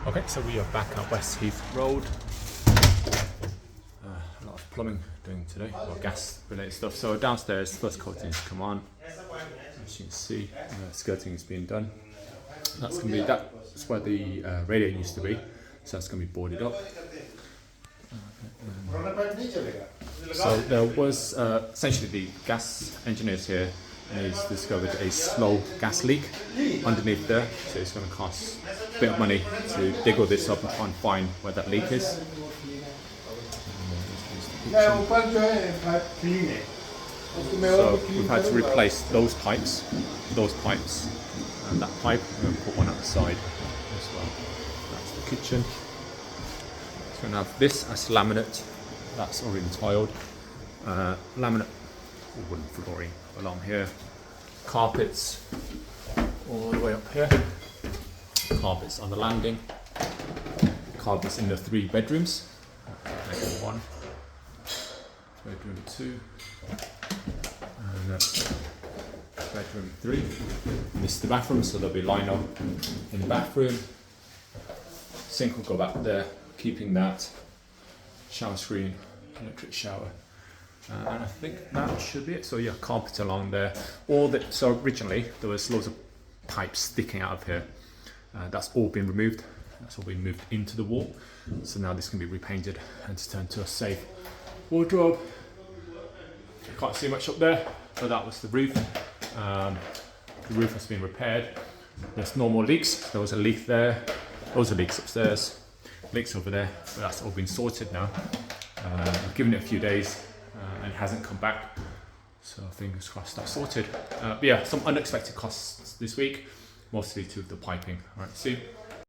Okay, so we are back at West Heath Road. A lot of plumbing doing today, or gas related stuff. So downstairs, first coating's come on. As you can see, skirting is being done. That's where the radiator used to be. So that's going to be boarded up. So there was essentially the gas engineers here, and he's discovered a slow gas leak underneath there. So it's going to cost a bit of money to dig all this up and try and find where that leak is. So we've had to replace those pipes, and that pipe. We're going to put one outside as well. That's the kitchen. It's going to have this as laminate. That's already tiled. Laminate wooden flooring along here. Carpets all the way up here. Carpets on the landing. Carpets in the 3 bedrooms. Bedroom 1, bedroom 2, and bedroom 3. And this is the bathroom, so there'll be lino in the bathroom. Sink will go back there, keeping that. Shower screen, electric shower, and I think that should be it. So yeah, carpet along there. So originally there was loads of pipes sticking out of here. That's all been removed. That's all been moved into the wall. So now this can be repainted and it's turned to a safe wardrobe. Can't see much up there, but that was the roof. The roof has been repaired. There's no more leaks. There was a leak there. Those are leaks upstairs. Leaks over there, but that's all been sorted now. I've given it a few days and it hasn't come back, so fingers crossed that's sorted. But yeah, some unexpected costs this week, mostly to the piping. All right, see.